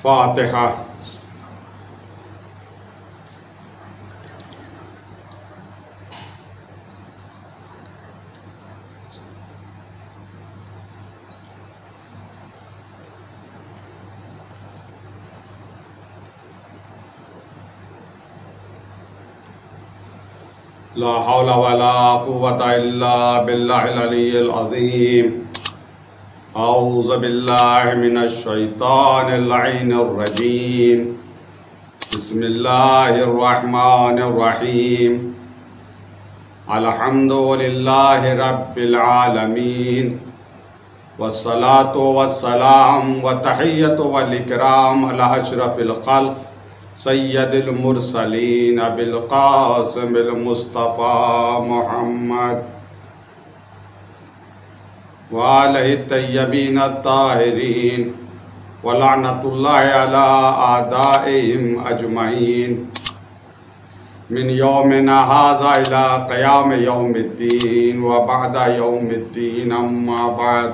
فاتحہ۔ لا حول ولا قوة إلا بالله العلي العظيم۔ أعوذ بالله من الشيطان اللعين الرجيم۔ بسم الله الرحمن الرحيم۔ الحمد لله رب العالمين، والصلاة والسلام والتحية والإكرام على أشرف الخلق سید المرسلین بالقاسم المصطفیٰ محمد وآلہ الطیبین الطاہرین ولعنۃ اللہ علی اعدائہم اجمعین من یومنا ھذا الی قیام یوم الدین وبعد یوم الدین، اما بعد۔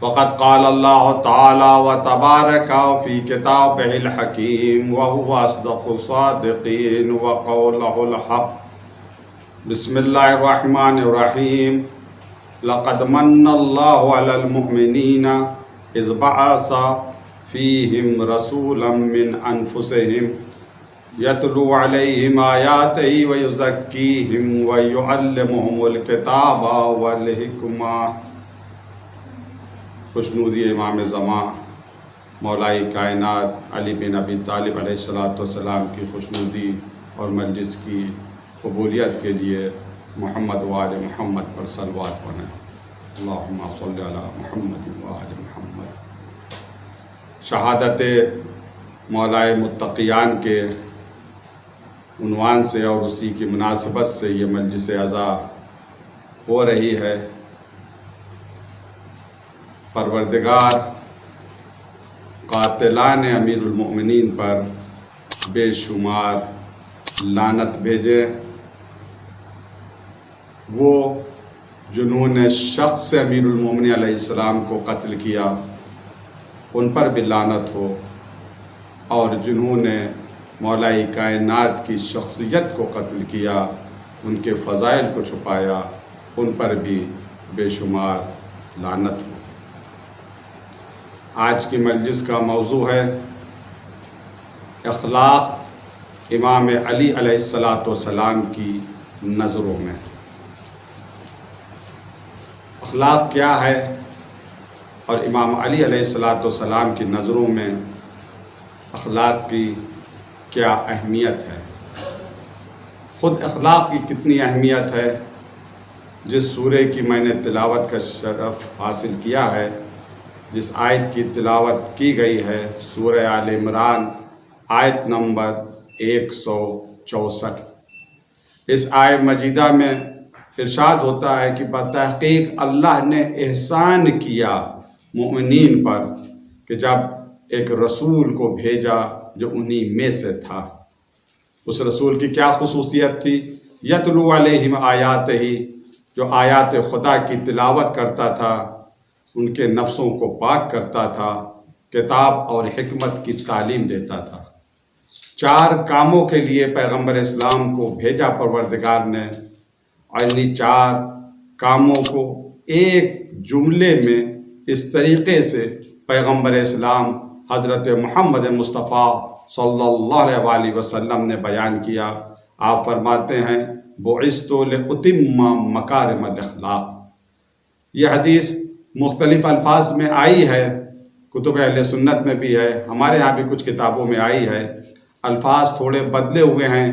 وقد قال اللہ تعالی وتبارک فی کتابہ الحکیم وہو اصدق الصادقین وقولہ الحق۔ بسم اللہ الرحمن الرحیم۔ لقد من اللہ علی المؤمنین اذ بعث فیہم رسولا من انفسہم یتلو علیہم آیاتہ ویزکیہم ویعلمہم الکتاب والحکمہ۔ خوشنودی امام زمان مولائی کائنات علی بن ابی طالب علیہ السلام کی خوشنودی اور مجلس کی قبولیت کے لیے محمد و آل محمد پر صلوات پڑھیں۔ اللہم صلی علی محمد و آل محمد۔ شہادت مولائی متقیان کے عنوان سے اور اسی کی مناسبت سے یہ مجلس عزا ہو رہی ہے۔ پروردگار قاتلان امیر المؤمنین پر بے شمار لعنت بھیجے، وہ جنہوں نے شخص امیر المؤمنین علیہ السلام کو قتل کیا ان پر بھی لعنت ہو، اور جنہوں نے مولائی کائنات کی شخصیت کو قتل کیا، ان کے فضائل کو چھپایا، ان پر بھی بے شمار لعنت ہو۔ آج کی مجلس کا موضوع ہے اخلاق امام علی علیہ السلام کی نظروں میں۔ اخلاق کیا ہے اور امام علی علیہ السلام کی نظروں میں اخلاق کی کیا اہمیت ہے؟ خود اخلاق کی کتنی اہمیت ہے، جس سورہ کی میں نے تلاوت کا شرف حاصل کیا ہے، جس آیت کی تلاوت کی گئی ہے، سورہ آل عمران آیت نمبر 164۔ اس آیت مجیدہ میں ارشاد ہوتا ہے کہ بتحقیق اللہ نے احسان کیا مومنین پر کہ جب ایک رسول کو بھیجا جو انہی میں سے تھا۔ اس رسول کی کیا خصوصیت تھی؟ یتلو علیہم آیاتہ، جو آیات خدا کی تلاوت کرتا تھا، ان کے نفسوں کو پاک کرتا تھا، کتاب اور حکمت کی تعلیم دیتا تھا۔ 4 کاموں کے لیے پیغمبر اسلام کو بھیجا پروردگار نے، اور انہی 4 کاموں کو ایک جملے میں اس طریقے سے پیغمبر اسلام حضرت محمد مصطفیٰ صلی اللہ علیہ وسلم نے بیان کیا۔ آپ فرماتے ہیں بعثت لأتم مکارم الاخلاق۔ یہ حدیث مختلف الفاظ میں آئی ہے، کتب اہل سنت میں بھی ہے، ہمارے ہاں بھی کچھ کتابوں میں آئی ہے، الفاظ تھوڑے بدلے ہوئے ہیں۔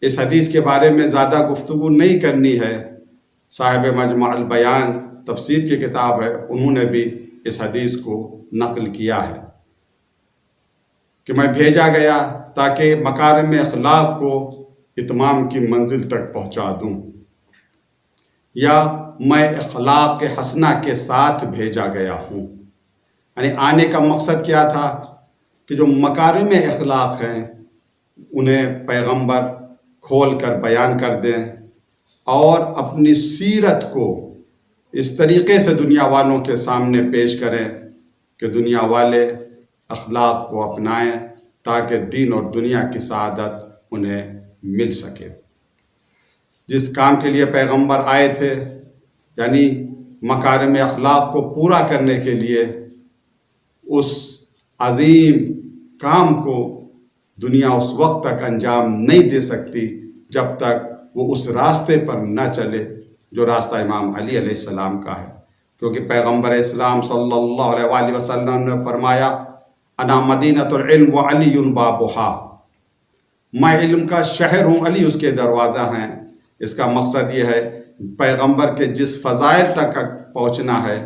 اس حدیث کے بارے میں زیادہ گفتگو نہیں کرنی ہے۔ صاحب مجمع البیان تفسیر کی کتاب ہے، انہوں نے بھی اس حدیث کو نقل کیا ہے کہ میں بھیجا گیا تاکہ مکارم اخلاق کو اتمام کی منزل تک پہنچا دوں، یا میں اخلاق حسنہ کے ساتھ بھیجا گیا ہوں۔ یعنی آنے کا مقصد کیا تھا کہ جو مکارم اخلاق ہیں انہیں پیغمبر کھول کر بیان کر دیں، اور اپنی سیرت کو اس طریقے سے دنیا والوں کے سامنے پیش کریں کہ دنیا والے اخلاق کو اپنائیں تاکہ دین اور دنیا کی سعادت انہیں مل سکے۔ جس کام کے لیے پیغمبر آئے تھے، یعنی مکارم اخلاق کو پورا کرنے کے لیے، اس عظیم کام کو دنیا اس وقت تک انجام نہیں دے سکتی جب تک وہ اس راستے پر نہ چلے جو راستہ امام علی علیہ السلام کا ہے، کیونکہ پیغمبر اسلام صلی اللہ علیہ وآلہ وسلم نے فرمایا انا مدینۃ العلم وعلی بابھا، میں علم کا شہر ہوں، علی اس کے دروازہ ہیں۔ اس کا مقصد یہ ہے پیغمبر کے جس فضائل تک پہنچنا ہے،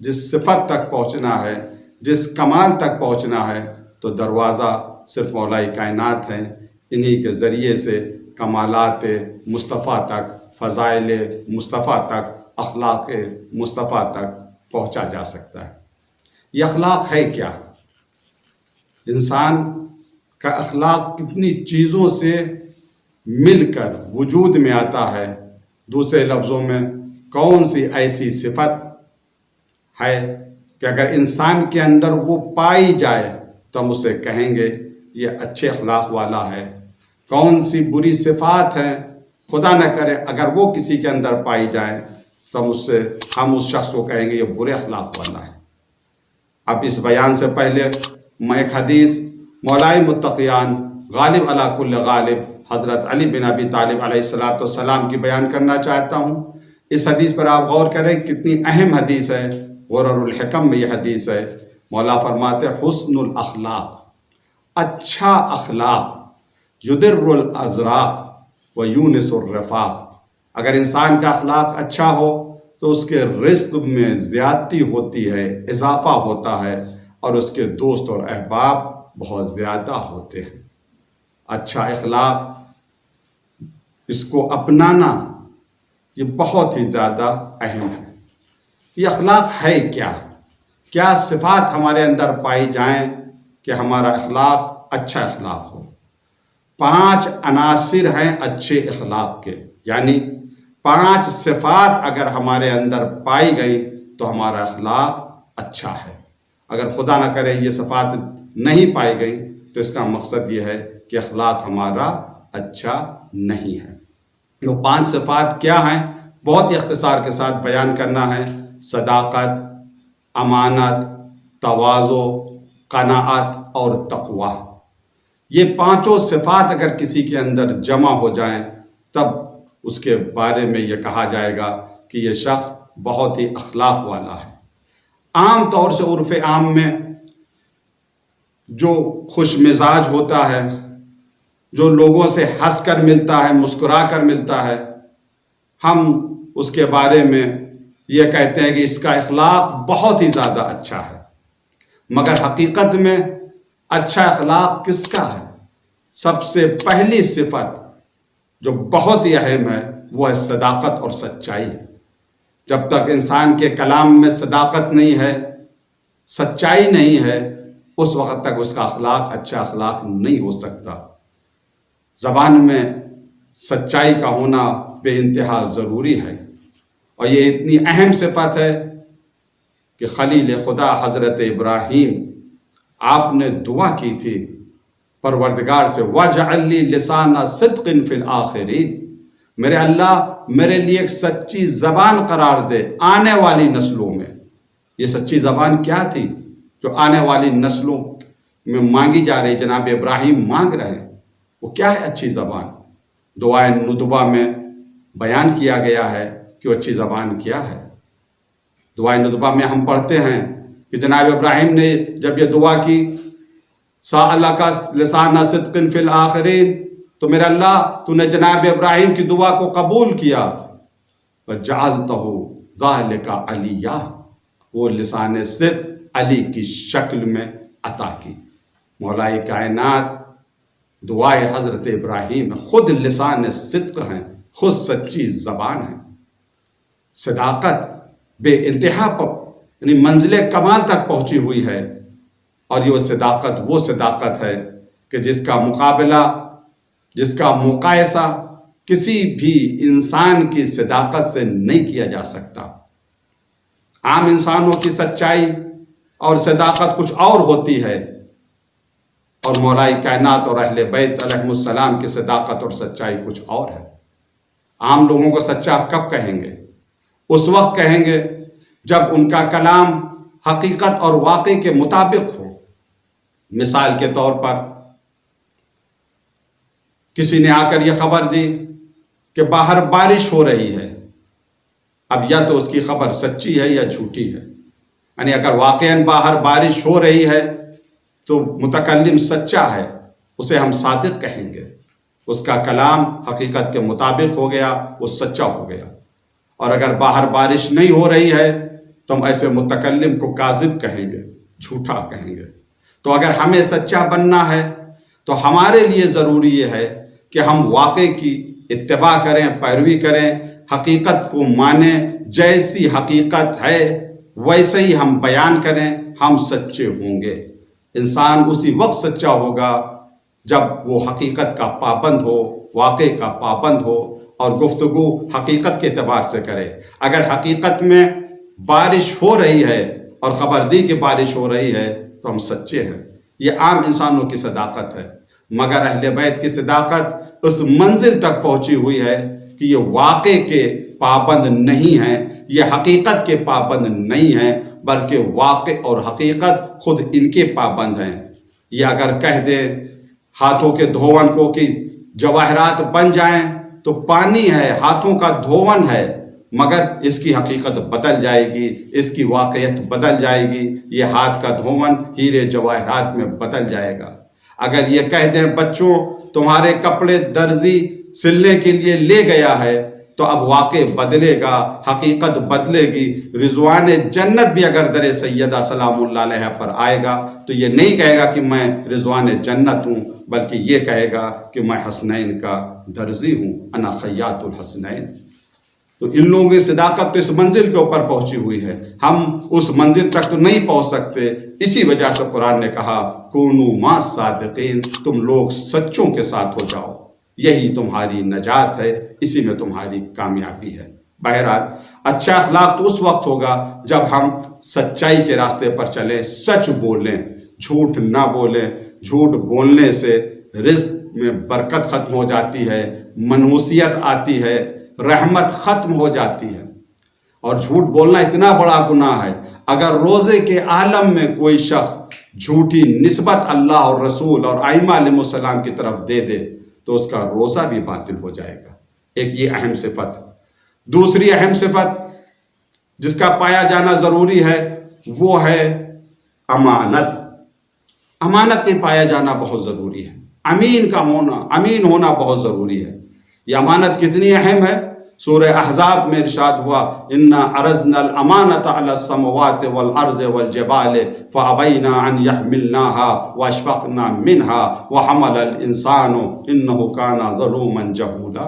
جس صفت تک پہنچنا ہے، جس کمال تک پہنچنا ہے، تو دروازہ صرف مولا کائنات ہیں۔ انہی کے ذریعے سے کمالات مصطفیٰ تک، فضائل مصطفیٰ تک، اخلاق مصطفیٰ تک پہنچا جا سکتا ہے۔ یہ اخلاق ہے کیا؟ انسان کا اخلاق کتنی چیزوں سے مل کر وجود میں آتا ہے۔ دوسرے لفظوں میں کون سی ایسی صفت ہے کہ اگر انسان کے اندر وہ پائی جائے تو ہم اسے کہیں گے یہ اچھے اخلاق والا ہے؟ کون سی بری صفات ہیں خدا نہ کرے اگر وہ کسی کے اندر پائی جائیں تو ہم اس شخص کو کہیں گے یہ برے اخلاق والا ہے۔ اب اس بیان سے پہلے میں ایک حدیث مولائے متقیان غالب علی کل غالب حضرت علی بن ابی طالب علیہ السلام کی بیان کرنا چاہتا ہوں۔ اس حدیث پر آپ غور کریں کتنی اہم حدیث ہے۔ غرر الحکم میں یہ حدیث ہے۔ مولا فرماتے حسن الاخلاق، اچھا اخلاق، یدر الازراق و یونس الرفاق۔ اگر انسان کا اخلاق اچھا ہو تو اس کے رزق میں زیادتی ہوتی ہے، اضافہ ہوتا ہے، اور اس کے دوست اور احباب بہت زیادہ ہوتے ہیں۔ اچھا اخلاق، اس کو اپنانا یہ بہت ہی زیادہ اہم ہے۔ یہ اخلاق ہے کیا؟ کیا صفات ہمارے اندر پائی جائیں کہ ہمارا اخلاق اچھا اخلاق ہو؟ 5 عناصر ہیں اچھے اخلاق کے، یعنی 5 صفات اگر ہمارے اندر پائی گئی تو ہمارا اخلاق اچھا ہے۔ اگر خدا نہ کرے یہ صفات نہیں پائی گئی تو اس کا مقصد یہ ہے کہ اخلاق ہمارا اچھا نہیں ہے۔ وہ 5 صفات کیا ہیں؟ بہت ہی اختصار کے ساتھ بیان کرنا ہے۔ صداقت، امانت، تواضع، قناعت اور تقوی۔ یہ 5 صفات اگر کسی کے اندر جمع ہو جائیں تب اس کے بارے میں یہ کہا جائے گا کہ یہ شخص بہت ہی اخلاق والا ہے۔ عام طور سے عرف عام میں جو خوش مزاج ہوتا ہے، جو لوگوں سے ہنس کر ملتا ہے، مسکرا کر ملتا ہے، ہم اس کے بارے میں یہ کہتے ہیں کہ اس کا اخلاق بہت ہی زیادہ اچھا ہے۔ مگر حقیقت میں اچھا اخلاق کس کا ہے؟ سب سے پہلی صفت جو بہت ہی اہم ہے وہ ہے صداقت اور سچائی۔ جب تک انسان کے کلام میں صداقت نہیں ہے، سچائی نہیں ہے، اس وقت تک اس کا اخلاق اچھا اخلاق نہیں ہو سکتا۔ زبان میں سچائی کا ہونا بے انتہا ضروری ہے، اور یہ اتنی اہم صفت ہے کہ خلیل خدا حضرت ابراہیم آپ نے دعا کی تھی پروردگار سے وَاجْعَلْ لِي لِسَانَ صِدْقٍ فِي الْآخِرِينَ، میرے اللہ میرے لیے ایک سچی زبان قرار دے آنے والی نسلوں میں۔ یہ سچی زبان کیا تھی جو آنے والی نسلوں میں مانگی جا رہی؟ جناب ابراہیم مانگ رہے ہیں، وہ کیا ہے اچھی زبان؟ دعائے ندبہ میں بیان کیا گیا ہے کہ وہ اچھی زبان کیا ہے۔ دعائے ندبہ میں ہم پڑھتے ہیں کہ جناب ابراہیم نے جب یہ دعا کی سَأَلَكَ لِسَانَ صِدْقٍ فِي الْآخِرِينَ، تو میرے اللہ تو نے جناب ابراہیم کی دعا کو قبول کیا، وَجَعَلْتَهُ ذَلِكَ عَلِيًّا، وہ لسان صدق علی کی شکل میں عطا کی۔ مولا کائنات دعائے حضرت ابراہیم خود لسان صدق ہیں، خود سچی زبان ہے۔ صداقت بے انتہا پر یعنی منزل کمال تک پہنچی ہوئی ہے، اور یہ صداقت وہ صداقت ہے کہ جس کا مقابلہ، جس کا مقایسہ کسی بھی انسان کی صداقت سے نہیں کیا جا سکتا۔ عام انسانوں کی سچائی اور صداقت کچھ اور ہوتی ہے، اور مولا کائنات اور اہل بیت علیہ السلام کی صداقت اور سچائی کچھ اور ہے۔ عام لوگوں کو سچا کب کہیں گے؟ اس وقت کہیں گے جب ان کا کلام حقیقت اور واقع کے مطابق ہو۔ مثال کے طور پر کسی نے آ کر یہ خبر دی کہ باہر بارش ہو رہی ہے، اب یا تو اس کی خبر سچی ہے یا جھوٹی ہے۔ یعنی اگر واقعاً باہر بارش ہو رہی ہے تو متکلم سچا ہے، اسے ہم صادق کہیں گے، اس کا کلام حقیقت کے مطابق ہو گیا، وہ سچا ہو گیا۔ اور اگر باہر بارش نہیں ہو رہی ہے تو ہم ایسے متکلم کو کاذب کہیں گے، جھوٹا کہیں گے۔ تو اگر ہمیں سچا بننا ہے تو ہمارے لیے ضروری یہ ہے کہ ہم واقع کی اتباع کریں، پیروی کریں، حقیقت کو مانیں، جیسی حقیقت ہے ویسے ہی ہم بیان کریں، ہم سچے ہوں گے۔ انسان اسی وقت سچا ہوگا جب وہ حقیقت کا پابند ہو، واقع کا پابند ہو اور گفتگو حقیقت کے اعتبار سے کرے۔ اگر حقیقت میں بارش ہو رہی ہے اور خبر دی کہ بارش ہو رہی ہے تو ہم سچے ہیں۔ یہ عام انسانوں کی صداقت ہے، مگر اہل بیت کی صداقت اس منزل تک پہنچی ہوئی ہے کہ یہ واقع کے پابند نہیں ہیں، یہ حقیقت کے پابند نہیں ہیں، بلکہ واقع اور حقیقت خود ان کے پابند ہیں۔ یہ اگر کہہ دے ہاتھوں کے دھون کو کہ جواہرات بن جائیں تو پانی ہے، ہاتھوں کا دھون ہے، مگر اس کی حقیقت بدل جائے گی، اس کی واقعیت بدل جائے گی، یہ ہاتھ کا دھون ہیرے جواہرات میں بدل جائے گا۔ اگر یہ کہہ دیں بچوں تمہارے کپڑے درزی سلنے کے لیے لے گیا ہے تو اب واقع بدلے گا، حقیقت بدلے گی۔ رضوان جنت بھی اگر در سیدہ سلام اللہ علیہ پر آئے گا تو یہ نہیں کہے گا کہ میں رضوان جنت ہوں، بلکہ یہ کہے گا کہ میں حسنین کا درزی ہوں، انا خیاط الحسنین۔ تو ان لوگوں کی صداقت تو اس منزل کے اوپر پہنچی ہوئی ہے، ہم اس منزل تک تو نہیں پہنچ سکتے۔ اسی وجہ سے قرآن نے کہا کونوا مع صادقین، تم لوگ سچوں کے ساتھ ہو جاؤ، یہی تمہاری نجات ہے، اسی میں تمہاری کامیابی ہے۔ بہرحال اچھا اخلاق تو اس وقت ہوگا جب ہم سچائی کے راستے پر چلیں، سچ بولیں، جھوٹ نہ بولیں۔ جھوٹ بولنے سے رزق میں برکت ختم ہو جاتی ہے، منحوسیت آتی ہے، رحمت ختم ہو جاتی ہے۔ اور جھوٹ بولنا اتنا بڑا گناہ ہے، اگر روزے کے عالم میں کوئی شخص جھوٹی نسبت اللہ اور رسول اور ائمہ علیہ السلام کی طرف دے دے تو اس کا روزہ بھی باطل ہو جائے گا۔ ایک یہ اہم صفت۔ دوسری اہم صفت جس کا پایا جانا ضروری ہے وہ ہے امانت۔ امانت کے پایا جانا بہت ضروری ہے، امین ہونا بہت ضروری ہے۔ یہ امانت کتنی اہم ہے؟ سورہ احزاب میں ارشاد ہوا انا عرضنا الامانۃ علی السماوات والارض والجبال فابین ان یحملناها واشفقن منها وحمل الانسان انه کان ظلوما جہولا۔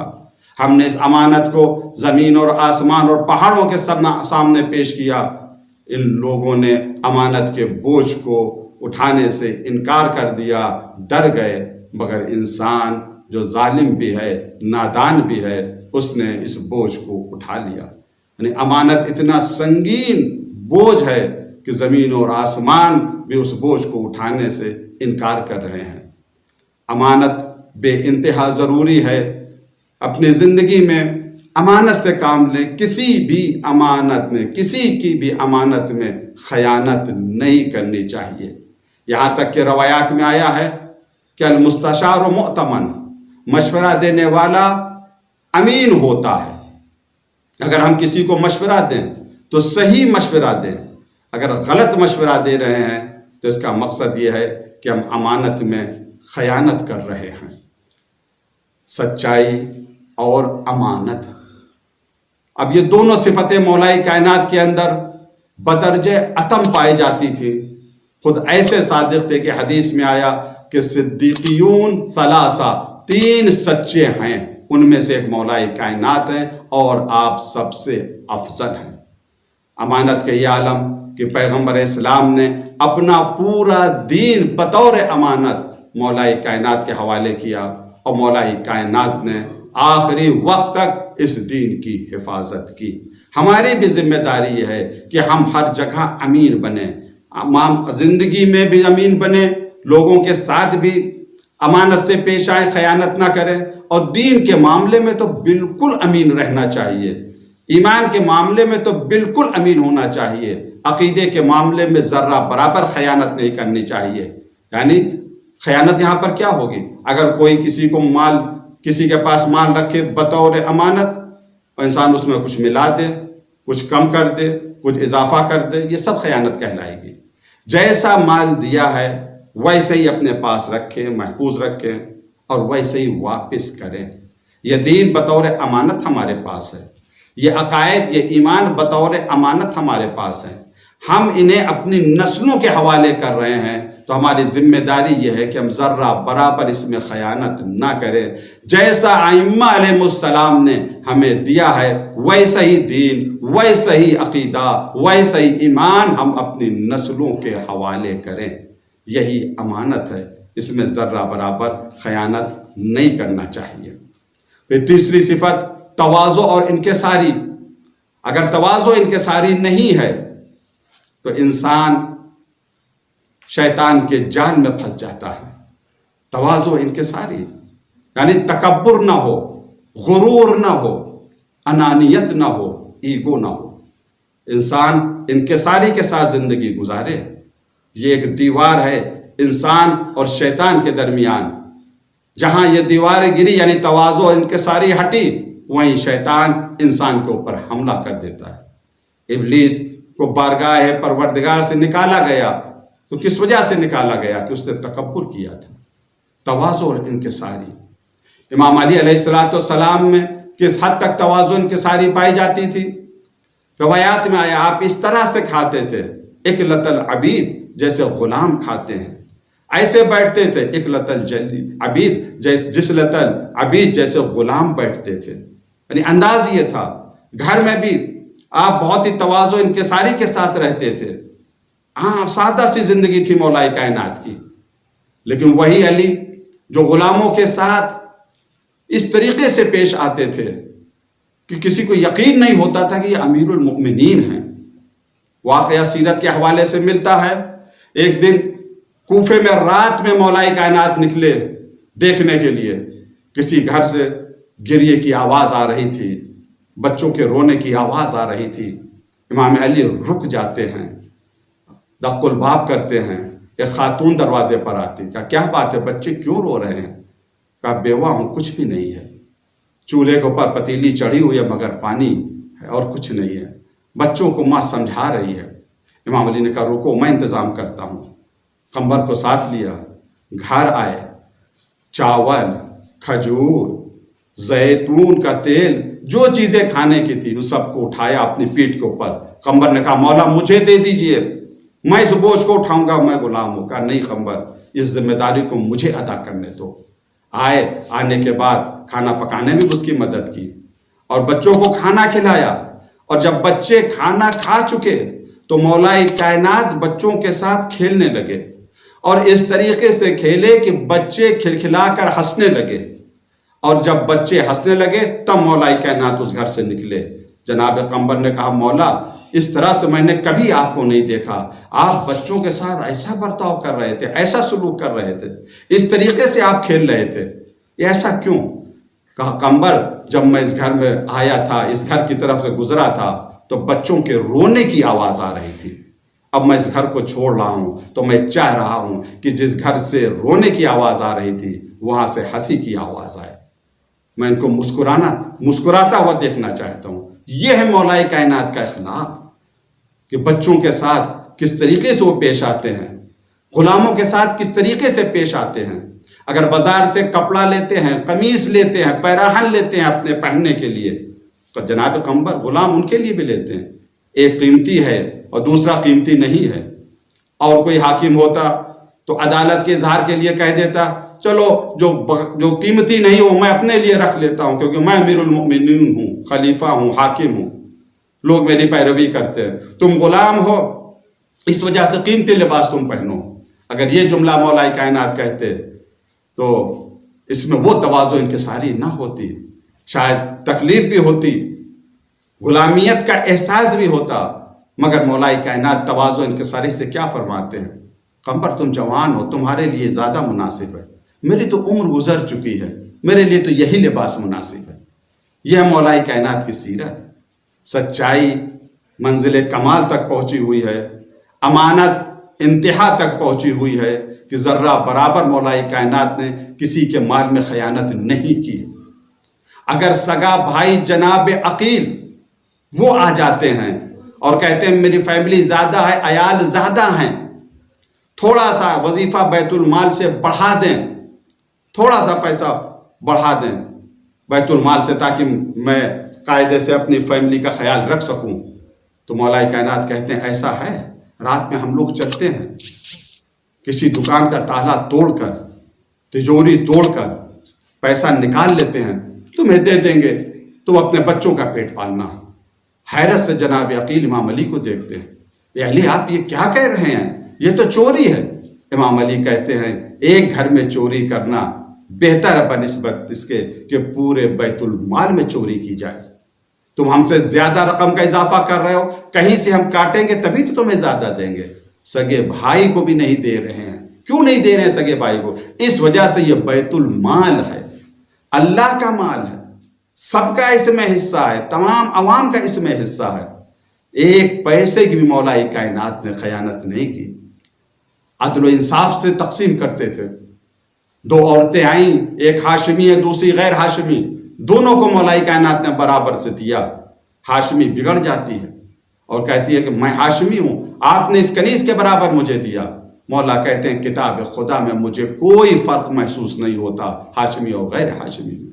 ہم نے اس امانت کو زمین اور آسمان اور پہاڑوں کے سامنے پیش کیا۔ ان لوگوں نے امانت کے بوجھ کو اٹھانے سے انکار کر دیا، ڈر گئے، مگر انسان جو ظالم بھی ہے، نادان بھی ہے، اس نے اس بوجھ کو اٹھا لیا۔ یعنی امانت اتنا سنگین بوجھ ہے کہ زمین اور آسمان بھی اس بوجھ کو اٹھانے سے انکار کر رہے ہیں۔ امانت بے انتہا ضروری ہے۔ اپنی زندگی میں امانت سے کام لیں، کسی بھی امانت میں، کسی کی بھی امانت میں خیانت نہیں کرنی چاہیے۔ یہاں تک کہ روایات میں آیا ہے کہ المستشار مؤتمن، مشورہ دینے والا امین ہوتا ہے۔ اگر ہم کسی کو مشورہ دیں تو صحیح مشورہ دیں، اگر غلط مشورہ دے رہے ہیں تو اس کا مقصد یہ ہے کہ ہم امانت میں خیانت کر رہے ہیں۔ سچائی اور امانت، اب یہ دونوں صفتیں مولا کائنات کے اندر بدرجہ اتم پائی جاتی تھی۔ خود ایسے صادق تھے کہ حدیث میں آیا کہ صدیقیون ثلاثہ، 3 سچے ہیں، ان میں سے ایک مولا کائنات ہے اور آپ سب سے افضل ہیں۔ امانت کے یہ عالم کہ پیغمبر اسلام نے اپنا پورا دین بطور امانت مولا کائنات کے حوالے کیا، اور مولا کائنات نے آخری وقت تک اس دین کی حفاظت کی۔ ہماری بھی ذمہ داری یہ ہے کہ ہم ہر جگہ امین بنیں، زندگی میں بھی امین بنیں لوگوں کے ساتھ بھی امانت سے پیش آئیں، خیانت نہ کریں، اور دین کے معاملے میں تو بالکل امین رہنا چاہیے، ایمان کے معاملے میں تو بالکل امین ہونا چاہیے، عقیدے کے معاملے میں ذرہ برابر خیانت نہیں کرنی چاہیے۔ یعنی خیانت یہاں پر کیا ہوگی؟ اگر کوئی کسی کے پاس مال رکھے بطور امانت، اور انسان اس میں کچھ ملا دے، کچھ کم کر دے، کچھ اضافہ کر دے، یہ سب خیانت کہلائے گی۔ جیسا مال دیا ہے ویسے ہی اپنے پاس رکھیں، محفوظ رکھیں، اور ویسے ہی واپس کریں۔ یہ دین بطور امانت ہمارے پاس ہے، یہ عقائد، یہ ایمان بطور امانت ہمارے پاس ہے، ہم انہیں اپنی نسلوں کے حوالے کر رہے ہیں، تو ہماری ذمہ داری یہ ہے کہ ہم ذرہ برابر اس میں خیانت نہ کریں۔ جیسا ائمہ علیہ السلام نے ہمیں دیا ہے ویسا ہی دین، ویسا ہی عقیدہ، ویسا ہی ایمان ہم اپنی نسلوں کے حوالے کریں۔ یہی امانت ہے، اس میں ذرہ برابر خیانت نہیں کرنا چاہیے۔ پھر تیسری صفت تواضع اور انکساری۔ اگر تواضع انکساری نہیں ہے تو انسان شیطان کے جال میں پھنس جاتا ہے۔ تواضع انکساری یعنی تکبر نہ ہو، غرور نہ ہو، انانیت نہ ہو، ایگو نہ ہو، انسان انکساری کے ساتھ زندگی گزارے۔ یہ ایک دیوار ہے انسان اور شیطان کے درمیان، جہاں یہ دیواریں گری یعنی تواضع اور انکساری ہٹی، وہیں شیطان انسان کے اوپر حملہ کر دیتا ہے۔ ابلیس کو بارگاہ پروردگار سے نکالا گیا تو کس وجہ سے نکالا گیا؟ کہ اس نے تکبر کیا تھا۔ تواضع اور انکساری، امام علی علیہ السلام میں کس حد تک تواضع انکساری پائی جاتی تھی؟ روایات میں آیا آپ اس طرح سے کھاتے تھے، اکلۃ العبید، جیسے غلام کھاتے ہیں، ایسے بیٹھتے تھے، اکلۃ العبید، جسلۃ العبید، جیسے غلام بیٹھتے تھے۔ یعنی انداز یہ تھا۔ گھر میں بھی آپ بہت ہی تواضع انکساری کے ساتھ رہتے تھے۔ ہاں، سادہ سی زندگی تھی مولا کائنات کی، لیکن وہی علی جو غلاموں کے ساتھ اس طریقے سے پیش آتے تھے کہ کسی کو یقین نہیں ہوتا تھا کہ یہ امیر المؤمنین ہیں۔ واقعہ سیرت کے حوالے سے ملتا ہے، ایک دن کوفے میں رات میں مولا کائنات نکلے دیکھنے کے لیے، کسی گھر سے گریے کی آواز آ رہی تھی، بچوں کے رونے کی آواز آ رہی تھی۔ امام علی رک جاتے ہیں، دق الباب کرتے ہیں، ایک خاتون دروازے پر آتی، کہا کیا بات ہے، بچے کیوں رو رہے ہیں؟ کہا بیوہ ہوں، کچھ بھی نہیں ہے، چولہے کے اوپر پتیلی چڑھی ہوئی ہے مگر پانی ہے اور کچھ نہیں ہے، بچوں کو ماں سمجھا رہی ہے۔ امام علی نے کہا رکو، میں انتظام کرتا ہوں۔ قمبر کو ساتھ لیا، گھر آئے، چاول، کھجور، زیتون کا تیل، جو چیزیں کھانے کی تھی، وہ سب کو اٹھایا اپنی پیٹھ کے اوپر۔ قمبر نے کہا مولا مجھے دے دیجئے، میں اس بوجھ کو اٹھاؤں گا، میں غلام ہوں۔ کہا نہیں قمبر، اس ذمہ داری کو مجھے ادا کرنے دو۔ آنے کے بعد کھانا پکانے میں اس کی مدد کی اور بچوں کو کھانا کھلایا، اور جب بچے کھانا کھا چکے تو مولا کائنات بچوں کے ساتھ کھیلنے لگے، اور اس طریقے سے کھیلے کہ بچے کھلکھلا کر ہنسنے لگے، اور جب بچے ہنسنے لگے تب مولا کائنات اس گھر سے نکلے۔ جناب قمبر نے کہا مولا اس طرح سے میں نے کبھی آپ کو نہیں دیکھا، آپ بچوں کے ساتھ ایسا برتاؤ کر رہے تھے، ایسا سلوک کر رہے تھے، اس طریقے سے آپ کھیل رہے تھے، یہ ایسا کیوں؟ کہا قمبر جب میں اس گھر میں آیا تھا، اس گھر کی طرف سے گزرا تھا تو بچوں کے رونے کی آواز آ رہی تھی، اب میں اس گھر کو چھوڑ رہا ہوں تو میں چاہ رہا ہوں کہ جس گھر سے رونے کی آواز آ رہی تھی وہاں سے ہنسی کی آواز آئے، میں ان کو مسکراتا ہوا دیکھنا چاہتا ہوں۔ یہ ہے مولا کائنات کا اخلاق کہ بچوں کے ساتھ کس طریقے سے وہ پیش آتے ہیں، غلاموں کے ساتھ کس طریقے سے پیش آتے ہیں۔ اگر بازار سے کپڑا لیتے ہیں، قمیص لیتے ہیں، پیراہن لیتے ہیں اپنے پہننے کے لیے، تو جناب قمبر غلام ان کے لیے بھی لیتے ہیں، ایک قیمتی ہے اور دوسرا قیمتی نہیں ہے۔ اور کوئی حاکم ہوتا تو عدالت کے اظہار کے لیے کہہ دیتا چلو جو قیمتی نہیں وہ میں اپنے لیے رکھ لیتا ہوں کیونکہ میں امیر المؤمنین ہوں، خلیفہ ہوں، حاکم ہوں، لوگ میری پیروی کرتے ہیں، تم غلام ہو اس وجہ سے قیمتی لباس تم پہنو۔ اگر یہ جملہ مولا کائنات کہتے تو اس میں وہ تواضع انکساری نہ ہوتی، شاید تکلیف بھی ہوتی، غلامیت کا احساس بھی ہوتا، مگر مولا کائنات تواضع انکساری سے کیا فرماتے ہیں؟ پیغمبر تم جوان ہو، تمہارے لیے زیادہ مناسب ہے، میری تو عمر گزر چکی ہے، میرے لیے تو یہی لباس مناسب ہے۔ یہ مولا کائنات کی سیرت، سچائی منزل کمال تک پہنچی ہوئی ہے، امانت انتہا تک پہنچی ہوئی ہے کہ ذرہ برابر مولا کائنات نے کسی کے مال میں خیانت نہیں کی۔ اگر سگا بھائی جناب عقیل وہ آ جاتے ہیں اور کہتے ہیں میری فیملی زیادہ ہے، عیال زیادہ ہیں، تھوڑا سا وظیفہ بیت المال سے بڑھا دیں، تھوڑا سا پیسہ بڑھا دیں بیت المال سے تاکہ میں قاعدے سے اپنی فیملی کا خیال رکھ سکوں، تو مولا کائنات کہتے ہیں ایسا ہے، رات میں ہم لوگ چلتے ہیں، کسی دکان کا تالا توڑ کر، تجوری توڑ کر پیسہ نکال لیتے ہیں، تمہیں دے دیں گے، تم اپنے بچوں کا پیٹ پالنا۔ حیرت سے جناب عقیل امام علی کو دیکھتے ہیں، اے علی آپ یہ کیا کہہ رہے ہیں، یہ تو چوری ہے۔ امام علی کہتے ہیں ایک گھر میں چوری کرنا بہتر ہے بنسبت اس کے کہ پورے بیت المال میں چوری کی جائے۔ تم ہم سے زیادہ رقم کا اضافہ کر رہے ہو، کہیں سے ہم کاٹیں گے تبھی تو تمہیں زیادہ دیں گے۔ سگے بھائی کو بھی نہیں دے رہے ہیں، کیوں نہیں دے رہے ہیں سگے بھائی کو؟ اس وجہ سے یہ بیت المال ہے، اللہ کا مال ہے، سب کا اس میں حصہ ہے، تمام عوام کا اس میں حصہ ہے۔ ایک پیسے کی بھی مولا کائنات نے خیانت نہیں کی، عدل و انصاف سے تقسیم کرتے تھے۔ دو عورتیں آئیں، ایک ہاشمی ہے دوسری غیر ہاشمی، دونوں کو مولا کائنات نے برابر سے دیا۔ ہاشمی بگڑ جاتی ہے اور کہتی ہے کہ میں ہاشمی ہوں، آپ نے اس کنیز کے برابر مجھے دیا۔ مولا کہتے ہیں کتاب خدا میں مجھے کوئی فرق محسوس نہیں ہوتا ہاشمی اور غیر ہاشمی میں۔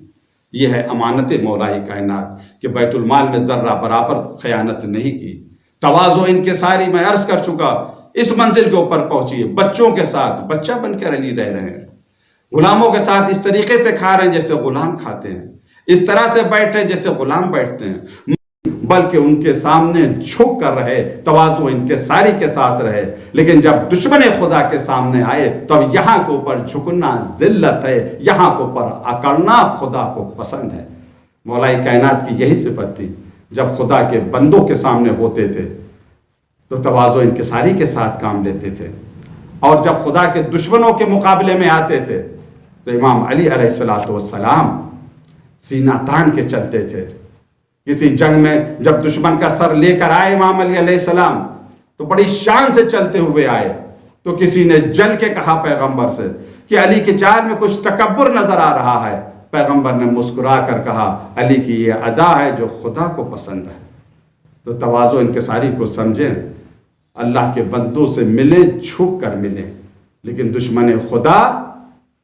یہ ہے امانت مولا کائنات کہ بیت المال میں ذرہ برابر خیانت نہیں کی۔ تواضع انکساری میں عرض کر چکا، اس منزل کے اوپر پہنچی ہے، بچوں کے ساتھ بچہ بن کر علی رہ رہے ہیں، غلاموں کے ساتھ اس طریقے سے کھا رہے ہیں جیسے غلام کھاتے ہیں، اس طرح سے بیٹھ رہے جیسے غلام بیٹھتے ہیں، بلکہ ان کے سامنے جھک کر رہے، تواضع انکساری کے ساتھ رہے۔ لیکن جب دشمن خدا کے سامنے آئے تو یہاں کے اوپر جھکنا ذلت ہے، یہاں کے اوپر اکڑنا خدا کو پسند ہے۔ مولا کائنات کی یہی صفت تھی، جب خدا کے بندوں کے سامنے ہوتے تھے تو تواضع انکساری کے ساتھ کام لیتے تھے، اور جب خدا کے دشمنوں کے مقابلے میں آتے تھے تو امام علی علیہ السلام سینہ تان کے چلتے تھے۔ کسی جنگ میں جب دشمن کا سر لے کر آئے امام علی علیہ السلام تو بڑی شان سے چلتے ہوئے آئے، تو کسی نے جل کے کہا پیغمبر سے کہ علی کے چال میں کچھ تکبر نظر آ رہا ہے۔ پیغمبر نے مسکرا کر کہا علی کی یہ ادا ہے جو خدا کو پسند ہے۔ تو تواضع انکساری کو سمجھیں، اللہ کے بندوں سے ملیں، جھک کر ملیں، لیکن دشمن خدا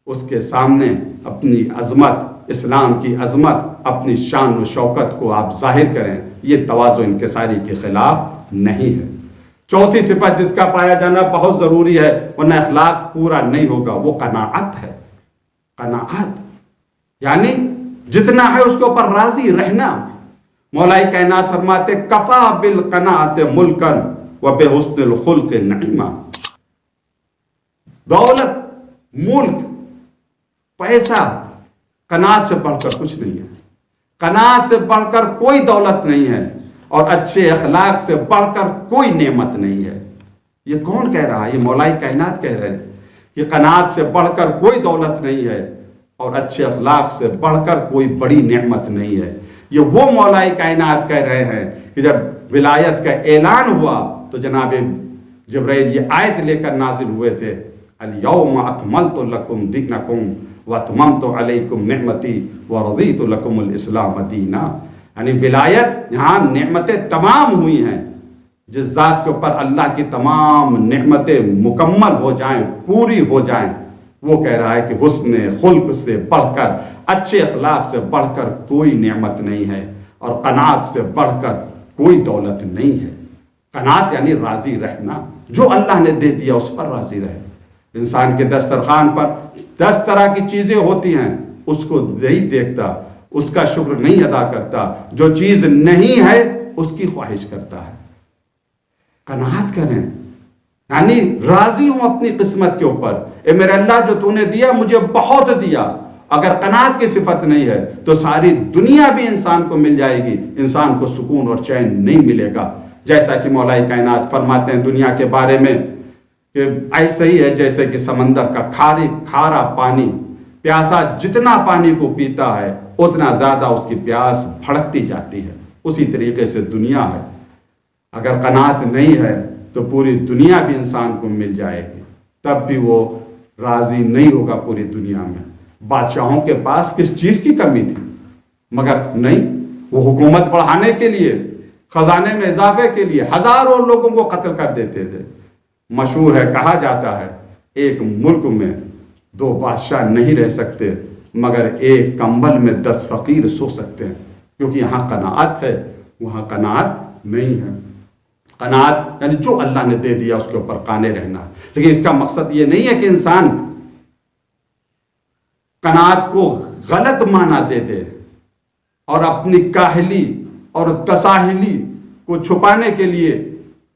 اس کے سامنے اپنی عظمت، اسلام کی عظمت، اپنی شان و شوکت کو آپ ظاہر کریں، یہ تواضع انکساری کے خلاف نہیں ہے۔ چوتھی صفت جس کا پایا جانا بہت ضروری ہے ورنہ اخلاق پورا نہیں ہوگا، وہ قناعت ہے۔ قناعت یعنی جتنا ہے اس کے اوپر راضی رہنا۔ مولا کائنات فرماتے کفا بالقناعت ملکن وبحسن الخلق نعیما۔ دولت، ملک، پیسہ قناعت سے بڑھ کر کچھ نہیں ہے، قناعت سے بڑھ کر کوئی دولت نہیں ہے، اور اچھے اخلاق سے بڑھ کر کوئی نعمت نہیں ہے۔ یہ کون کہہ رہا ہے؟ یہ مولا کائنات کہہ رہے ہیں کہ قناعت سے بڑھ کر کوئی دولت نہیں ہے اور اچھے اخلاق سے بڑھ کر کوئی بڑی نعمت نہیں ہے۔ یہ وہ مولا کائنات کہہ رہے ہیں کہ جب ولایت کا اعلان ہوا تو جناب جبرائیل یہ آیت لے کر نازل ہوئے تھے، الیوم اکملت لکم دینکم واتممت علیکم نعمتی ورضیت لکم الاسلام دینا۔ یعنی ولایت یہاں نعمتیں تمام ہوئی ہیں، جس ذات کے اوپر اللہ کی تمام نعمتیں مکمل ہو جائیں، پوری ہو جائیں، وہ کہہ رہا ہے کہ حسن خلق سے بڑھ کر، اچھے اخلاق سے بڑھ کر کوئی نعمت نہیں ہے، اور قناعت سے بڑھ کر کوئی دولت نہیں ہے۔ قناعت یعنی راضی رہنا، جو اللہ نے دے دیا اس پر راضی رہے۔ انسان کے دسترخوان پر 10 طرح کی چیزیں ہوتی ہیں، اس کو نہیں دیکھتا، اس کا شکر نہیں ادا کرتا، جو چیز نہیں ہے اس کی خواہش کرتا ہے۔ قناعت کریں یعنی راضی ہوں اپنی قسمت کے اوپر، اے میرے اللہ جو تو نے دیا مجھے بہت دیا۔ اگر قناعت کی صفت نہیں ہے تو ساری دنیا بھی انسان کو مل جائے گی، انسان کو سکون اور چین نہیں ملے گا۔ جیسا کہ مولا کائنات فرماتے ہیں دنیا کے بارے میں کہ ایسے ہی ہے جیسے کہ سمندر کا کھارا پانی، پیاسا جتنا پانی کو پیتا ہے اتنا زیادہ اس کی پیاس بھڑکتی جاتی ہے، اسی طریقے سے دنیا ہے۔ اگر قناعت نہیں ہے تو پوری دنیا بھی انسان کو مل جائے گی، تب بھی وہ راضی نہیں ہوگا پوری دنیا میں۔ بادشاہوں کے پاس کس چیز کی کمی تھی؟ مگر نہیں، وہ حکومت بڑھانے کے لیے، خزانے میں اضافے کے لیے ہزاروں لوگوں کو قتل کر دیتے تھے۔ مشہور ہے، کہا جاتا ہے ایک ملک میں 2 بادشاہ نہیں رہ سکتے، مگر ایک کمبل میں 10 فقیر سو سکتے ہیں، کیونکہ یہاں قناعت ہے، وہاں قناعت نہیں ہے۔ قناعت یعنی جو اللہ نے دے دیا اس کے اوپر قانے رہنا، لیکن اس کا مقصد یہ نہیں ہے کہ انسان قناعت کو غلط معنی دے دے اور اپنی کاہلی اور تساہلی کو چھپانے کے لیے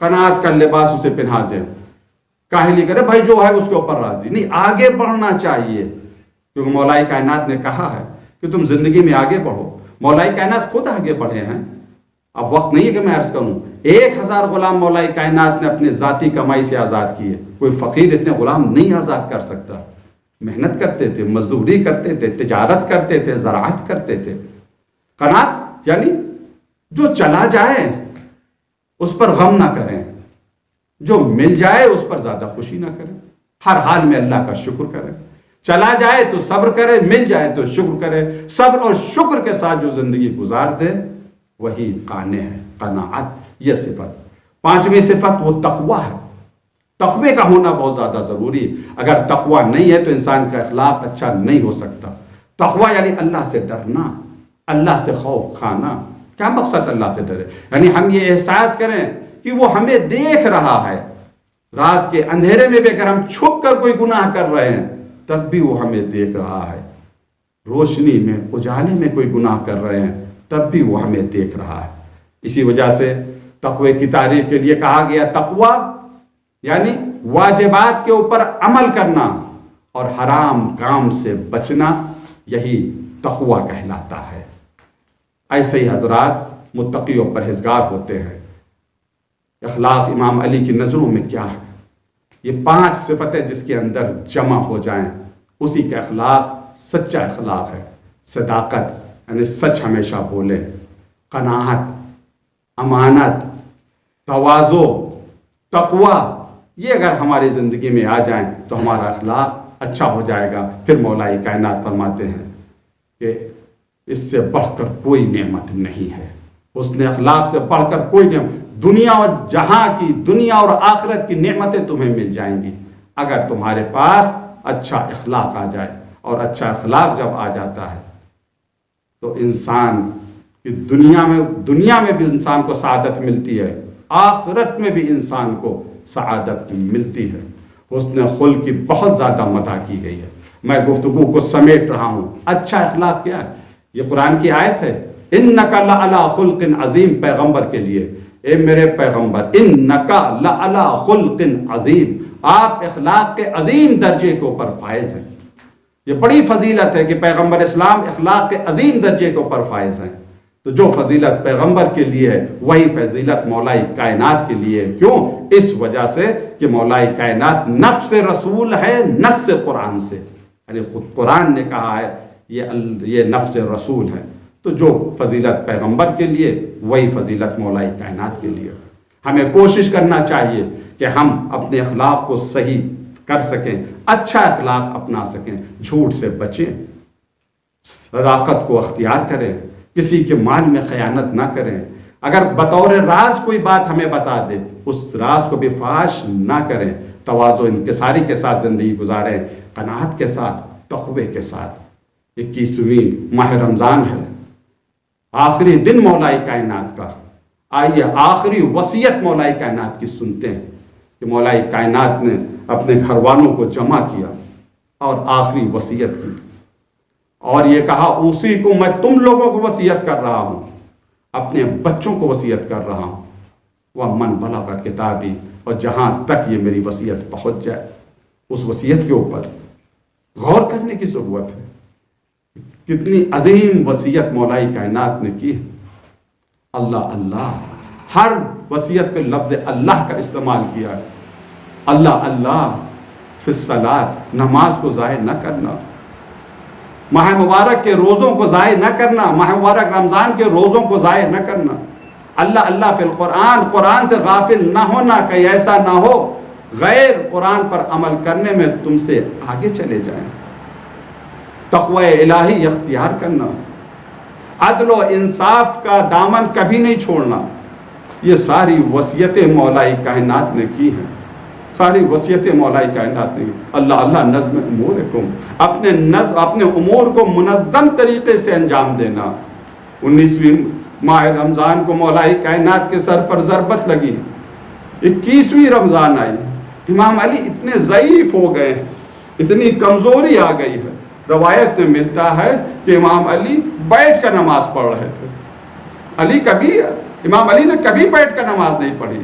قناعت کا لباس اسے پہنا دے، کاہلی کرے بھائی جو ہے اس کے اوپر راضی نہیں۔ آگے بڑھنا چاہیے، کیونکہ مولا کائنات نے کہا ہے کہ تم زندگی میں آگے بڑھو۔ مولا کائنات خود آگے بڑھے ہیں۔ اب وقت نہیں ہے کہ میں عرض کروں، 1000 غلام مولا کائنات نے اپنی ذاتی کمائی سے آزاد کیے۔ کوئی فقیر اتنے غلام نہیں آزاد کر سکتا۔ محنت کرتے تھے، مزدوری کرتے تھے، تجارت کرتے تھے، زراعت کرتے تھے۔ قناعت یعنی جو چلا جائے اس پر غم نہ کریں، جو مل جائے اس پر زیادہ خوشی نہ کریں، ہر حال میں اللہ کا شکر کریں۔ چلا جائے تو صبر کرے، مل جائے تو شکر کرے۔ صبر اور شکر کے ساتھ جو زندگی گزار دے وہی قانع ہے، قناعت یہ صفت۔ 5ویں صفت وہ تقویٰ ہے۔ تقوی کا ہونا بہت زیادہ ضروری ہے۔ اگر تقویٰ نہیں ہے تو انسان کا اخلاق اچھا نہیں ہو سکتا۔ تقویٰ یعنی اللہ سے ڈرنا، اللہ سے خوف کھانا۔ کیا مقصد اللہ سے ڈرے؟ یعنی ہم یہ احساس کریں کہ وہ ہمیں دیکھ رہا ہے۔ رات کے اندھیرے میں بھی اگر ہم چھپ کر کوئی گناہ کر رہے ہیں تب بھی وہ ہمیں دیکھ رہا ہے۔ روشنی میں، اجالے میں کوئی گناہ کر رہے ہیں تب بھی وہ ہمیں دیکھ رہا ہے۔ اسی وجہ سے تقوی کی تعریف کے لیے کہا گیا تقویٰ یعنی واجبات کے اوپر عمل کرنا اور حرام کام سے بچنا، یہی تقویٰ کہلاتا ہے۔ ایسے ہی حضرات متقی اور پرہیزگار ہوتے ہیں۔ اخلاق امام علی کی نظروں میں کیا ہے؟ یہ 5 صفتیں جس کے اندر جمع ہو جائیں اسی کا اخلاق سچا اخلاق ہے۔ صداقت یعنی سچ ہمیشہ بولے، قناعت، امانت، تواضع، تقویٰ، یہ اگر ہماری زندگی میں آ جائیں تو ہمارا اخلاق اچھا ہو جائے گا۔ پھر مولا کائنات فرماتے ہیں کہ اس سے بڑھ کر کوئی نعمت نہیں ہے، حسن اخلاق سے بڑھ کر کوئی نعمت۔ دنیا اور جہاں کی، دنیا اور آخرت کی نعمتیں تمہیں مل جائیں گی اگر تمہارے پاس اچھا اخلاق آ جائے۔ اور اچھا اخلاق جب آ جاتا ہے تو انسان کی دنیا میں بھی انسان کو سعادت ملتی ہے، آخرت میں بھی انسان کو سعادت ملتی ہے۔ حسن خلق کی بہت زیادہ مدح کی گئی ہے۔ میں گفتگو کو سمیٹ رہا ہوں۔ اچھا اخلاق کیا ہے؟ یہ قرآن کی آیت ہے، اِنَّكَ لَعَلَىٰ خُلْقٍ عَظِيمٍ، پیغمبر کے لیے، اے میرے پیغمبر، اِنَّكَ لَعَلَىٰ خُلْقٍ عَظِيمٍ، آپ اخلاق کے عظیم درجے کے اوپر فائز ہیں۔ یہ بڑی فضیلت ہے کہ پیغمبر اسلام اخلاق کے عظیم درجے کے اوپر فائز ہیں۔ تو جو فضیلت پیغمبر کے لیے ہے وہی فضیلت مولا کائنات کے لیے ہے۔ کیوں؟ اس وجہ سے کہ مولا کائنات نفس رسول ہے، نص قرآن سے، یعنی خود قرآن نے کہا ہے یہ نفس رسول ہے۔ تو جو فضیلت پیغمبر کے لیے وہی فضیلت مولا کائنات کے لیے۔ ہمیں کوشش کرنا چاہیے کہ ہم اپنے اخلاق کو صحیح کر سکیں، اچھا اخلاق اپنا سکیں، جھوٹ سے بچیں، صداقت کو اختیار کریں، کسی کے مال میں خیانت نہ کریں۔ اگر بطور راز کوئی بات ہمیں بتا دے اس راز کو بھی فاش نہ کریں، تواضع انکساری کے ساتھ زندگی گزاریں، قناعت کے ساتھ، تقوی کے ساتھ۔ 21ویں ماہ رمضان ہے، آخری دن مولا کائنات کا۔ آئیے آخری وصیت مولا کائنات کی سنتے ہیں کہ مولا کائنات نے اپنے گھر والوں کو جمع کیا اور آخری وصیت کی، اور یہ کہا اسی کو میں تم لوگوں کو وصیت کر رہا ہوں، اپنے بچوں کو وصیت کر رہا ہوں، وَمَنْ بَلَغَ کتابی، اور جہاں تک یہ میری وصیت پہنچ جائے۔ اس وصیت کے اوپر غور کرنے کی ضرورت ہے۔ کتنی عظیم وصیت مولا کائنات نے کی ہے۔ اللہ اللہ، ہر وصیت پہ لفظ اللہ کا استعمال کیا ہے۔ اللہ اللہ فی الصلاۃ، نماز کو ضائع نہ کرنا، ماہ مبارک کے روزوں کو ضائع نہ کرنا، ماہ مبارک رمضان کے روزوں کو ضائع نہ کرنا، اللہ اللہ فی القرآن، قرآن سے غافل نہ ہونا، کہیں ایسا نہ ہو غیر قرآن پر عمل کرنے میں تم سے آگے چلے جائیں، تقوی الہی اختیار کرنا، عدل و انصاف کا دامن کبھی نہیں چھوڑنا. یہ ساری وصیتیں مولا کائنات نے کی ہیں، ساری وصیتیں مولا کائنات نے کی. اللہ اللہ نظم امورکم، اپنے امور کو منظم طریقے سے انجام دینا. 19ویں ماہ رمضان کو مولا کائنات کے سر پر ضربت لگی، 21ویں رمضان آئی، امام علی اتنے ضعیف ہو گئے، اتنی کمزوری آ گئی ہے. روایت میں ملتا ہے کہ امام علی بیٹھ کر نماز پڑھ رہے تھے. امام علی نے کبھی بیٹھ کر نماز نہیں پڑھی،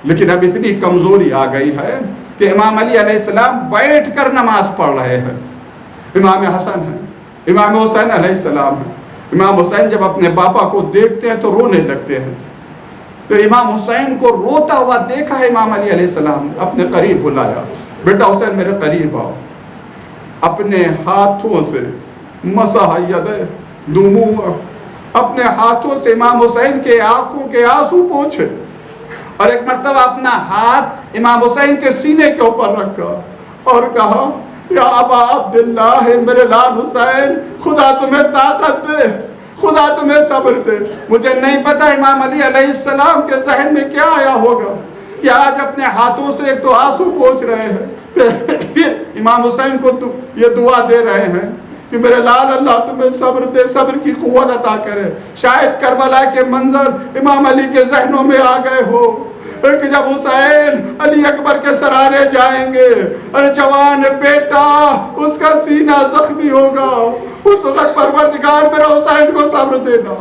لیکن اب اتنی کمزوری آ گئی ہے کہ امام علی علیہ السلام بیٹھ کر نماز پڑھ رہے ہیں. امام حسن ہے، امام حسین علیہ السلام ہے. امام حسین جب اپنے باپا کو دیکھتے ہیں تو رونے لگتے ہیں. تو امام حسین کو روتا ہوا دیکھا ہے امام علی علیہ السلام نے اپنے قریب بلایا، بیٹا حسین میرے قریب آؤ. اپنے ہاتھوں سے مسح یدہ دموع، اپنے ہاتھوں سے امام حسین کے آنکھوں کے آنسو پوچھے، اور ایک مرتبہ اپنا ہاتھ امام حسین کے سینے کے اوپر رکھا اور کہا یا ابا عبداللہ، میرے لال حسین، خدا تمہیں طاقت دے، خدا تمہیں صبر دے. مجھے نہیں پتا امام علی علیہ السلام کے ذہن میں کیا آیا ہوگا کہ آج اپنے ہاتھوں سے ایک تو آنسو پوچھ رہے ہیں، پھر امام حسین کو یہ دعا دے رہے ہیں کہ میرے لال اللہ تمہیں صبر دے، صبر کی قوت عطا کرے. شاید کربلا کے منظر امام علی کے ذہنوں میں آ گئے ہو کہ جب حسین علی اکبر کے سرانے جائیں گے اور جوان بیٹا اس کا سینہ زخمی ہوگا، اس وقت پروردگار میرے حسین کو صبر دینا.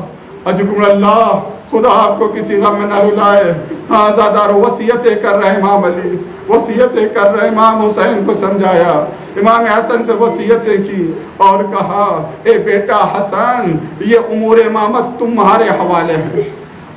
اجکم اللہ، خدا آپ کو کسی غم میں نہ رلائے. ہاں زادارو وصیتیں کر رہے امام علی، وصیتیں کر رہے امام حسین کو سمجھایا. امام حسن سے وصیتیں کی اور کہا اے بیٹا حسن، یہ امور امامت تمہارے حوالے ہیں،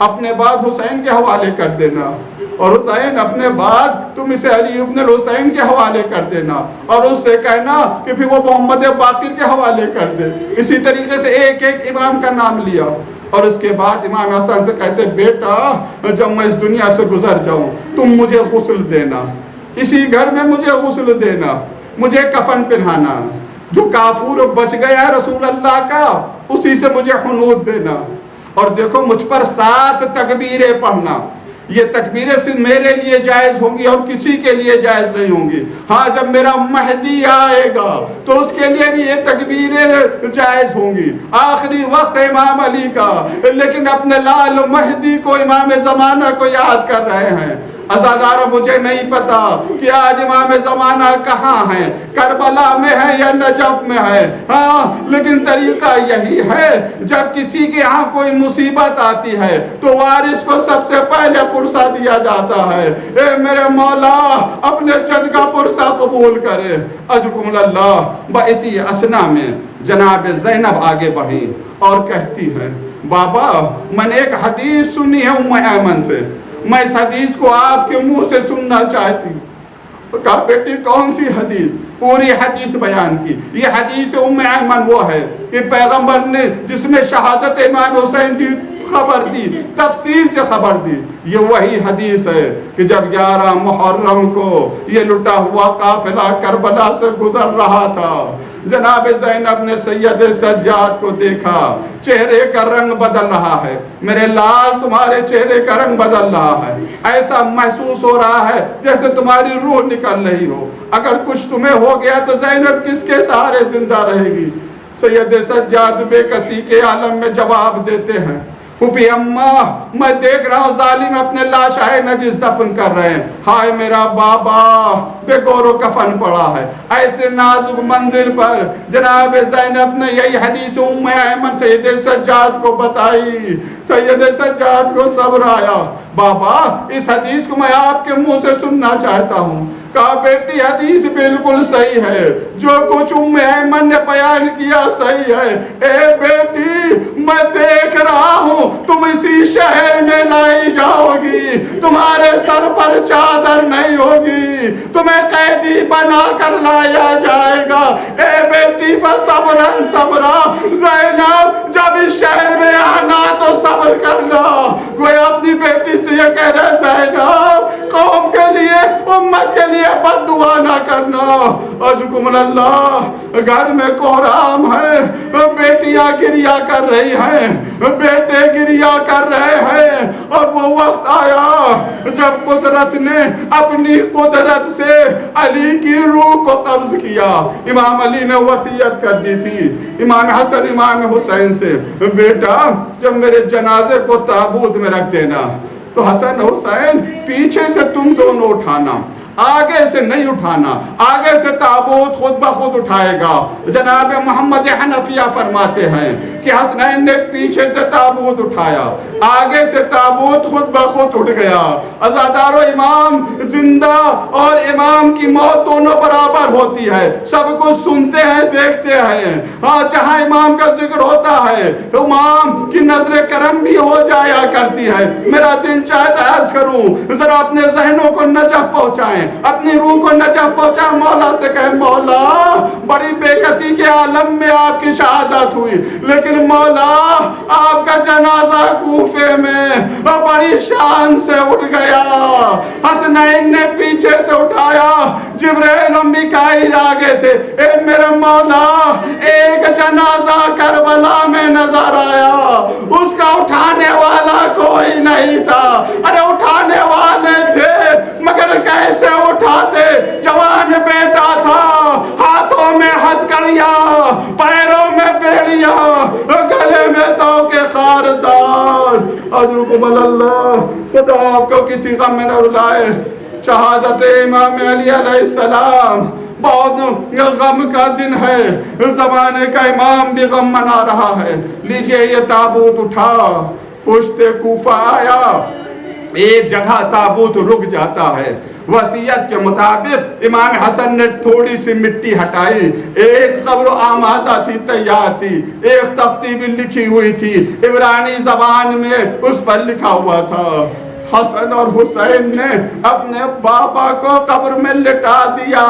اپنے بعد حسین کے حوالے کر دینا، اور حسین اپنے بعد تم اسے علی ابن الحسین کے حوالے کر دینا، اور اس سے کہنا کہ پھر وہ محمد باقر کے حوالے کر دے. اسی طریقے سے ایک ایک امام کا نام لیا، اور اس کے بعد امام حسن سے کہتے بیٹا جب میں اس دنیا سے گزر جاؤں تم مجھے غسل دینا، اسی گھر میں مجھے غسل دینا، مجھے کفن پہنانا، جو کافور بچ گیا رسول اللہ کا اسی سے مجھے حنوط دینا. اور دیکھو مجھ پر 7 تکبیریں پڑھنا. یہ تکبیریں صرف میرے لیے جائز ہوں گی اور کسی کے لیے جائز نہیں ہوں گی. ہاں جب میرا مہدی آئے گا تو اس کے لیے بھی یہ تکبیریں جائز ہوں گی. آخری وقت امام علی کا، لیکن اپنے لال مہدی کو، امام زمانہ کو یاد کر رہے ہیں. عزادارہ مجھے نہیں پتا کہ آج امام زمانہ کہاں ہیں، کربلا میں ہے یا نجف میں ہے. ہاں لیکن طریقہ یہی ہے، جب کسی کے ہاں کوئی مصیبت آتی ہے تو وارث کو سب سے پہلے پرسہ دیا جاتا ہے. اے میرے مولا اپنے جد کا پرسہ قبول کرے. اجکم اللہ. اسی اسنا میں جناب زینب آگے بڑھی اور کہتی ہے بابا میں نے ایک حدیث سنی ہے ام ایمن سے، میں اس حدیث کو آپ کے منہ سے سننا چاہتی ہوں. کہا بیٹی کون سی حدیث؟ پوری حدیث بیان کی. یہ حدیث ام ایمن وہ ہے کہ پیغمبر نے جس میں شہادت امام حسین کی خبر دی، تفصیل سے خبر دی. یہ وہی حدیث ہے کہ جب 11 محرم کو یہ لٹا ہوا قافلہ کربلا سے گزر رہا تھا، جناب زینب نے سید سجاد کو دیکھا، چہرے کا رنگ بدل رہا ہے. میرے لال تمہارے چہرے کا رنگ بدل رہا ہے، ایسا محسوس ہو رہا ہے جیسے تمہاری روح نکل رہی ہو. اگر کچھ تمہیں ہو گیا تو زینب کس کے سہارے زندہ رہے گی؟ سید سجاد بے کسی کے عالم میں جواب دیتے ہیں پھوپھی اماں میں دیکھ رہا ہوں ظالم اپنے لاشائے نجس دفن کر رہے ہیں. ہائے میرا بابا بے گور و کفن پڑا ہے. ایسے نازک منزل پر جناب زینب نے یہی حدیث ام ایمن سید سجاد کو بتائی. سید سجاد کو صبر آیا. بابا اس حدیث کو میں آپ کے منہ سے سننا چاہتا ہوں. کہا بیٹی حدیث بالکل صحیح ہے، جو کچھ ام ایمن نے بیان کیا صحیح ہے. اے بیٹی میں دیکھ رہا ہوں تم اسی شہر میں لائی جاؤ گی، تمہارے سر پر چادر نہیں ہوگی، تمہیں قیدی بنا کر لایا جائے گا۔ اے بیٹی فصبرن صبرا، زینب جب اس شہر میں آنا تو صبر کرنا۔ کوئی اپنی بیٹی سے یہ کہہ رہے زینب قوم کے لیے امت کے لیے بد دعا نہ کرنا۔ اجکم اللہ، گھر میں کوہرام ہے، بیٹیاں گریا کر رہی ہیں، بیٹے گریا کر رہے ہیں، اور وہ وقت آیا جب قدرت نے اپنی قدرت سے علی کی روح کو قبض کیا۔ امام علی نے وصیت کر دی تھی امام حسن امام حسین سے، بیٹا جب میرے جنازے کو تابوت میں رکھ دینا تو حسن حسین پیچھے سے تم دونوں اٹھانا، آگے سے نہیں اٹھانا، آگے سے تابوت خود بخود اٹھائے گا۔ جناب محمد حنفیہ فرماتے ہیں کہ حسنین نے پیچھے سے تابوت اٹھایا، آگے سے تابوت خود بخود اٹھ گیا۔ عزادارو، امام زندہ اور امام کی موت دونوں برابر ہوتی ہے، سب کچھ سنتے ہیں دیکھتے ہیں۔ ہاں، جہاں امام کا ذکر ہوتا ہے امام کی نظر کرم بھی ہو جایا کرتی ہے۔ میرا دل چاہتا ہے عرض کروں، ذرا اپنے ذہنوں کو نجف پہنچائیں، اپنی روح کو نجف پہنچائیں، مولا سے کہیں مولا بڑی بے کسی کے عالم میں آپ کی شہادت ہوئی، لیکن مولا آپ کا جنازہ کوفے میں بڑی شان سے اٹھ گیا۔ حسنین نے پیچھے سے اٹھایا، جبرائیل و میکائیل آگے تھے۔ اے میرے مولا، ایک جنازہ کربلا میں نظر آیا، اس کا اٹھانے والا کوئی نہیں تھا۔ ارے اٹھانے والے تھے مگر کیسے اٹھاتے؟ جوان بیٹا تھا، ہاتھوں میں ہتھکڑیاں، پیروں میں بیڑیاں، گلے میں تو کے خاردار۔ اجرکم اللہ، خدا آپ کو کسی غم میں نہ رلائے۔ شہادت امام علی علیہ السلام بہت غم کا دن ہے، زمانے کا امام بھی غم منا رہا ہے۔ لیجئے یہ تابوت اٹھا، پشت کوفہ آیا، ایک جگہ تابوت رک جاتا ہے۔ وصیت کے مطابق امام حسن نے تھوڑی سی مٹی ہٹائی، ایک قبر آمادہ تھی، تیار تھی، ایک تختی بھی لکھی ہوئی تھی، عبرانی زبان میں اس پر لکھا ہوا تھا۔ حسن اور حسین نے اپنے بابا کو قبر میں لٹا دیا،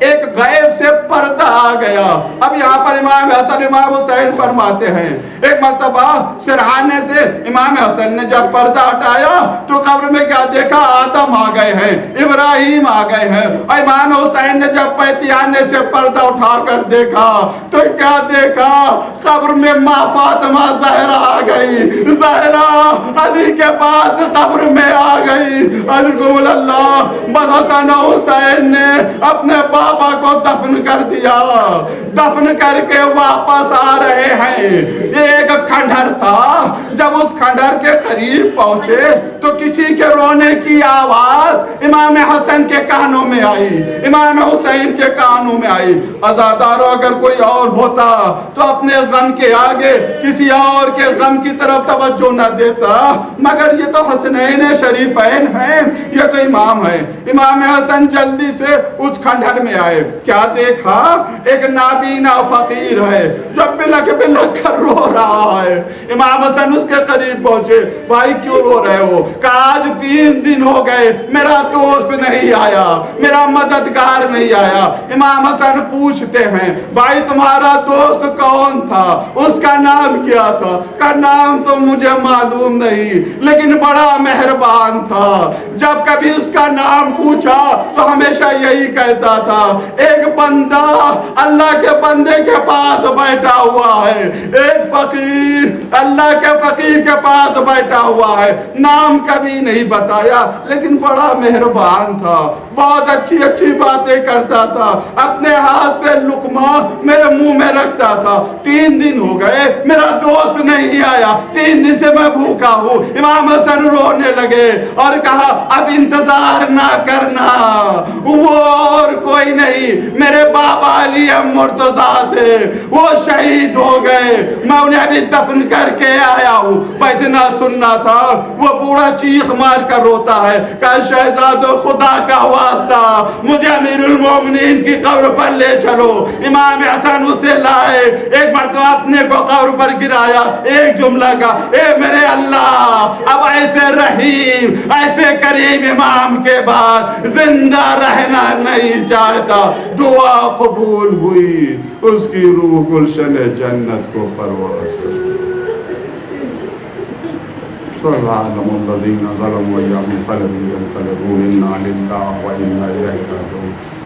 ایک غیب سے پردہ آ گیا۔ اب یہاں پر امام حسن امام حسین فرماتے ہیں، ایک مرتبہ سرحانے سے امام حسن نے جب پردہ ہٹایا تو قبر میں کیا دیکھا؟ آدم آ گئے ہیں، ابراہیم آ گئے ہیں۔ اور امام حسین نے جب پیتیانے سے پردہ اٹھا کر دیکھا تو کیا دیکھا؟ قبر میں ماں فاطمہ زہرا آ گئی، زہرا علی کے پاس قبر میں آ گئی۔ اجرکم اللہ، بس حسن حسین نے اپنے بابا کو دفن کر دیا، دفن کر کے واپس آ رہے ہیں۔ ایک کھنڈر تھا، جب اس کھنڈر کے قریب پہنچے تو کسی کے رونے کی آواز امام حسن کے کانوں میں آئی، امام حسین کے کانوں میں آئی۔ عزادارو، اگر کوئی اور ہوتا تو اپنے غم کے آگے کسی اور کے غم کی طرف توجہ نہ دیتا، مگر یہ تو حسنین شریفین ہیں، یہ تو امام ہے۔ امام حسن جلدی سے اس کھنڈر میں آئے، کیا دیکھا؟ ایک نابینا فقیر ہے جو بلک بلک کر رو رہا ہے۔ امام حسن اس کے قریب پہنچے، بھائی کیوں رو رہے ہو؟ کہا آج 3 دن ہو گئے میرا دوست نہیں آیا، میرا مددگار نہیں آیا۔ امام حسن پوچھتے ہیں، بھائی تمہارا دوست کون تھا؟ اس کا نام کیا تھا؟ کا نام تو مجھے معلوم نہیں، لیکن بڑا مہربان تھا۔ جب کبھی اس کا نام پوچھا تو ہمیشہ یہی کہتا تھا، ایک بندہ اللہ کے بندے کے پاس بیٹھا ہوا ہے، ایک فقیر اللہ کے فقیر کے پاس بیٹھا ہوا ہے۔ نام کبھی نہیں بتایا، لیکن بڑا مہربان تھا، بہت اچھی اچھی باتیں کرتا تھا، اپنے ہاتھ سے لقمہ میرے منہ میں رکھتا تھا۔ 3 دن ہو گئے میرا دوست نہیں آیا، 3 دن سے میں بھوکا ہوں۔ امام حسن رونے لگے اور کہا اب انتظار نہ کرنا، وہ اور کوئی نہیں، میرے بابا علی مرتضیٰ تھے، وہ شہید ہو گئے، میں انہیں ابھی دفن کر کے آیا ہوں۔ میں اتنا سننا تھا، وہ بوڑھا چیخ مار کر روتا ہے کہ شہزادو خدا کا واسطہ مجھے امیر المومنین کی قبر پر لے چلو. امام حسن اسے لائے, ایک مرتبہ اپنے کو قبر پر گرایا, ایک جملہ کا, اے میرے اللہ, اب ایسے رحیم ایسے کریم امام کے بعد زندہ رہنا نہیں چاہتا. دعا قبول ہوئی, اس کی روح گلشن جنت کو پرواز کر. سبحان الذین ظلموا وَيَنقلبوا إِنَّا لِلَّهِ وَإِنَّا إِلَيْهِ راجعون.